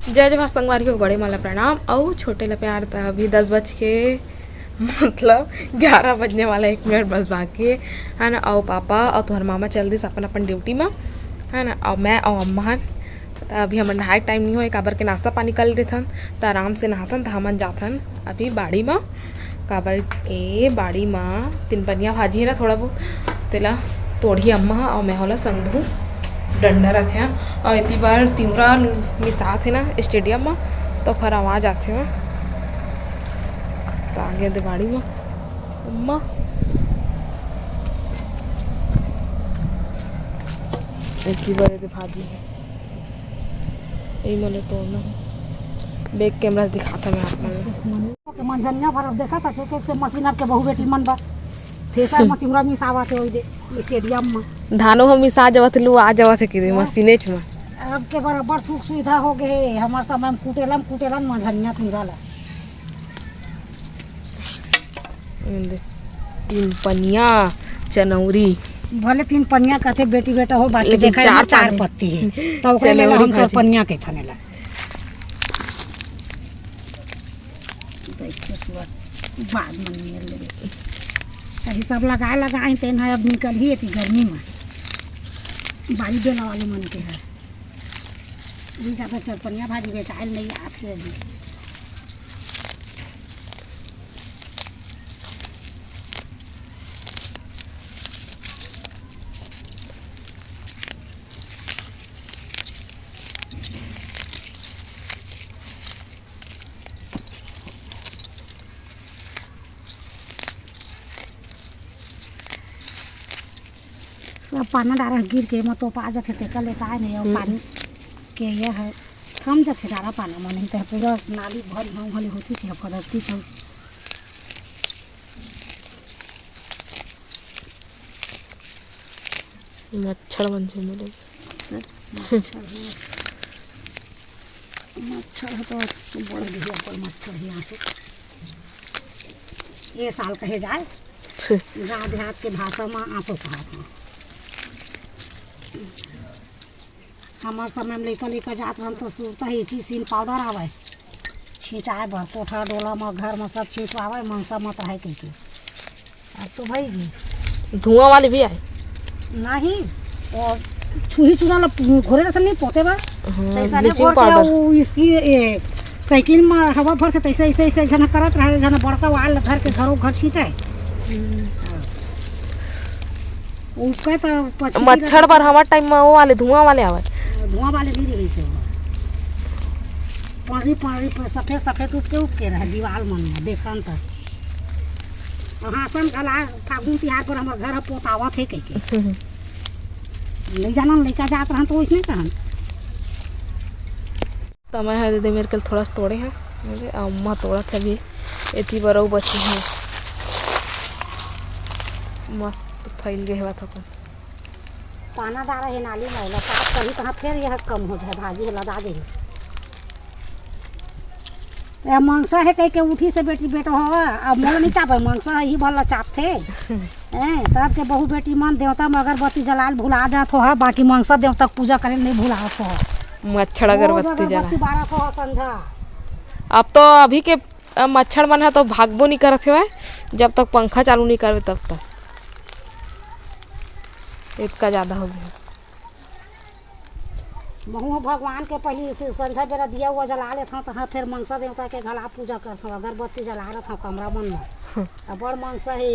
जय जवाहर संगवारी को बड़े माला प्रणाम और छोटे ला प्यार। था अभी 10 बज के मतलब 11 बजने वाला, 1 मिनट बस बाकी है ना। और पापा और तुम्हारे मामा चल दी अपन अपन ड्यूटी में है ना। और मैं और अम्मा तो अभी हम नहाए टाइम नहीं हो काबर के नाश्ता पानी कर लेथन तो आराम से नहाथन तो हमन जाथन अभी बाड़ी में। काबर के बाड़ी में 3 पनिया भाजी है ना, थोड़ा बहुत तेला तोड़ी अम्मा और मैं होला संग डंडा रखे और इतनी बार तिवरा मिसात है ना स्टेडियम में तो खर आवाज आते हैं तो आगे दिवाड़ी में अम्मा इतनी बार भाजी है यही मैंने तोड़ना है। बैक कैमरा से दिखाता मैं आप मंजनिया भर देखा था एक से मशीन के बहु बेटी मन बा थेसर में तिवरा मिसावा थे ओई दे स्टेडियम में धानो हम मिसा जावत लू आ जावत कि मशीने च में अब के बराबर सुख सुविधा हो गए हमार समय में कुटेलन मंजनिया तिवरा ला 3 पनिया चनौरी भले 3 पनिया कहते बेटी बेटा हो बाकी देखा 4 पत्ती है तो ओकरे में हम 4 पनिया के थने ला बाद में ले अभी सब लगाए तेन है अब निकल ही थी गर्मी में बाड़ी देने वाले मन के है अभी ज़्यादा 4 पनिया भाजी बेचाइल नहीं आती अभी। सब पाना डारा गिर के मत तो पा जाते तेका लेता है नहीं और पानी के ये है थम जाते डारा पाना मन नहीं तो पूरा नाली भर गाँव भले होती थी अब कदरती छो मच्छर बन से मिले मच्छर है तो बढ़ गया पर मच्छर यहाँ से ये साल कहे जाए गाँव देहात के भाषा में आंसू कहा था। हमारे समय में लेकर जात हम तो सुनता ही थी सीन पाउडर आवे छिंचाए बर कोठा डोला में घर में सब छिंचवावे मंगसा मत है कह के अब तो भाई धुआं वाले भी आए नहीं और छुही चुना घोरे रहता नहीं पोते बा ऐसा नहीं पाउडर इसकी साइकिल में हवा भर से तैसे ऐसे जना करत रहे जना बड़का वाल घर के घरों घर खींचाए उसका तो मच्छर पर हमारे टाइम में वो वाले धुआं वाले आवे नहीं रही से पानी पर सफ़ेद उठ के रहे दीवार मन में देखन तो हाँसन गला फागुन तिहार पर हमारे घर पोतावा थे कह के नहीं जाना लड़का जात रहन तो वैसे कहन तो मैं है दीदी मेरे कल थोड़ा सा तोड़े हैं मेरे अम्मा तोड़ा था भी इतनी बड़ा बची है मस्त फैल गए हुआ था पाना डारा है नाली में साफ कहीं कहाँ फिर यह कम हो जाए भाजी है लदा दे तो मंगसा है कह के उठी से बेटी बेटा हो अब मोल नहीं चापे मंगसा ही भला चापते हैं तब के बहु बेटी मन देवता में अगरबत्ती जलाल भुला जात हो बाकी मंगसा देवता पूजा करे नहीं भुलात हो मच्छर अगरबत्ती जला 12 को संझा। अब तो अभी के मच्छर मन है तो भागबो नहीं करत है जब तक पंखा चालू नहीं करवे तब तक इतना ज़्यादा हो गया। बहु भगवान के पहले संझा बेरा दिया हुआ जला लेते तो हाँ फिर मंगसा देवता के घला पूजा करते अगरबत्ती जला रहा था कमरा मन में बड़ मंगसा है।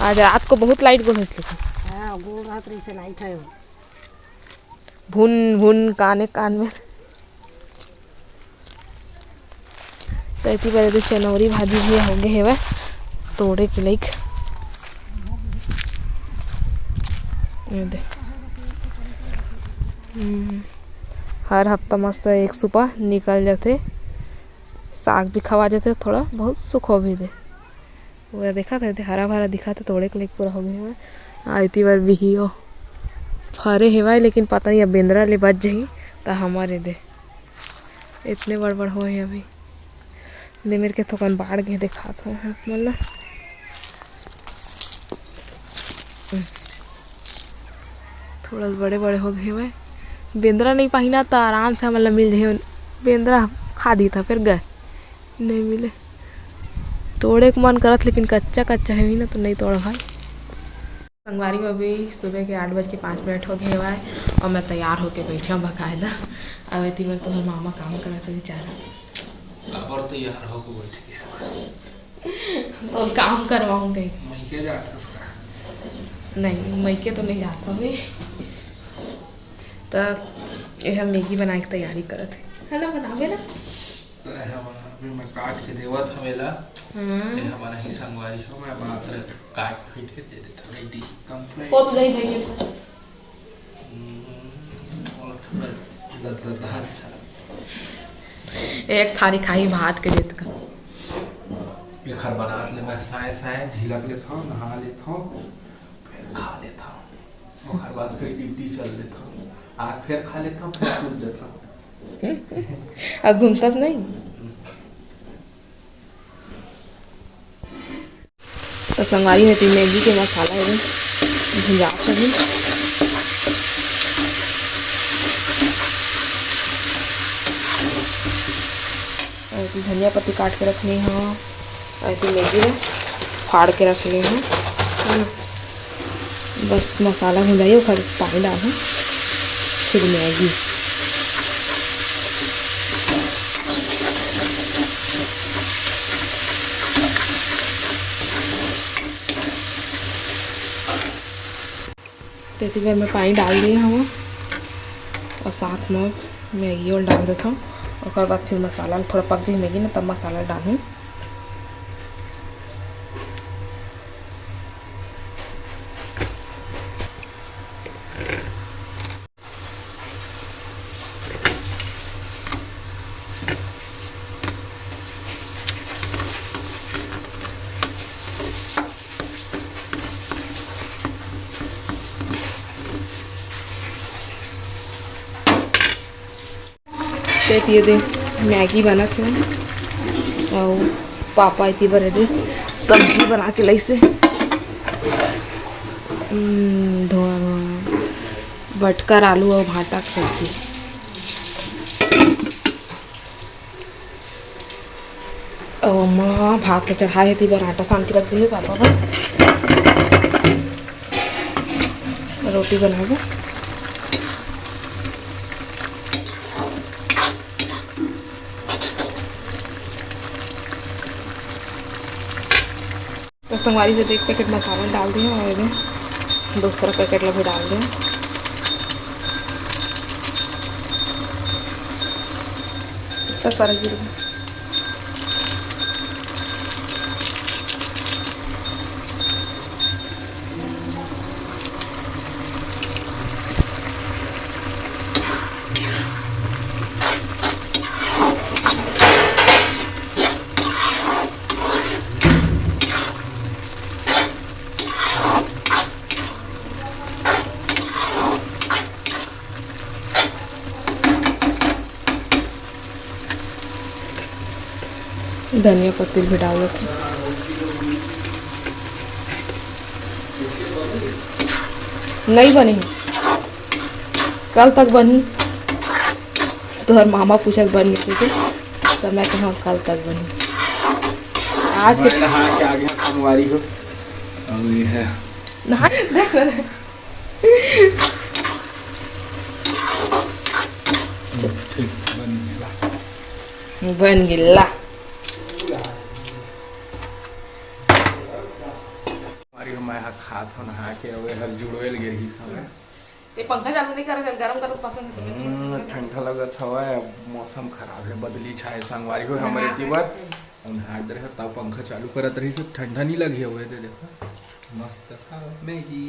आज रात को बहुत लाइट गोल हाँ गोल रात रही से लाइट है भुन भुन कान में तो इतनी बार चनौरी भाजी भी होंगे है वह तोड़े के लाइक हर हफ्ता मस्त 1 सुपा निकल जाते साग भी खवा जाते थोड़ा बहुत सुख हो भी दे वो देखा था हरा भरा दिखा था तोड़े के लिए पूरा हो गया इतनी बार भी हो फरे हेवाए लेकिन पता नहीं अब बेंद्रा ले बच जाही तो हमारे दे इतने बड़ बड़ हो अभी दे मेरे के थोकन बाढ़ गए देखा था मतलब थोड़ा बड़े बड़े हो गए हुए बेंद्रा नहीं पहना तो आराम से मतलब मिल जाए। बेंद्रा खा दी था फिर गए नहीं मिले। तोड़े को मन करत लेकिन कच्चा कच्चा है ना तो नहीं तोड़ भाई। संगवारी में अभी सुबह के 8:05 हो गए हुआ है और मैं तैयार होके बैठा हूँ बकायदा। अब इतनी बार तो मामा काम कर रहा था बेचारा और तैयार होकर बैठ गया तो काम करवाऊंगी। मैं क्या जाता उसका नहीं मैके तो नहीं जाता मैं। तो यह मैगी बनाए की तैयारी करत है ना बनावे ना। अभी मैं काट के देवा था मेला ये हमारा ही संगवारी हो मैं बात काट पीट के दे देता रेडी कंप्लीट हो तो जाई भाई और थोड़ा लज्जतदार अच्छा एक थाली खाई भात के देत का ये खर बना ले मैं साए साए झिलक लेता हूँ नहा लेता हूँ फिर खा लेता हूँ और बाद फिर ड्यूटी चल लेता हूँ आग फिर खा लेता हूँ फिर सूझ जाता हूँ अब घूमता नहीं। तो संगवारी है मैगी के मसाला है भुजा सभी ऐसी धनिया पत्ती काट के रखनी है। ऐसी मैगी में फाड़ के रख ली है ना। बस मसाला भुजाइए फिर पानी डालो फिर मैगी। तेती में मैं पानी डाल दिया हूँ और साथ में मैगी और डाल देता हूँ और बाद फिर मसाला थोड़ा पक जाए मैगी ना तब मसाला डालूँ। ये दे मैगी बना थे और पापा इतनी बड़े दे सब्जी बना के लाई से धोआ बटकर आलू और भाटा की सब्जी। और माँ भात के चढ़ाए थी बार आटा सान के रख दी पापा को रोटी बनाओ। तो संगवारी से 1 पैकेट मसाला डाल दिया और इधर दूसरा पैकेट भी डाल दिया। तो सारा गिर धनिया पत्ती भी डाल देते नहीं बनी कल तक बनी तो हर मामा पूछा बन गई थी तो मैं कहा कल तक बनी आज के आ गया संगवारी हो अब ये है नहा देख बन गिला खात हो नहा के अवे हर जुड़वेल गे रही समय ये पंखा चालू नहीं करे गरम करो पसंद है ठंडा लगत हवा मौसम खराब है बदली छाए संगवारी हो हमारे तीबर हार्ड रहे तब पंखा चालू करत रही से ठंडा नहीं लगे हुए थे देखो मस्त खा मैगी।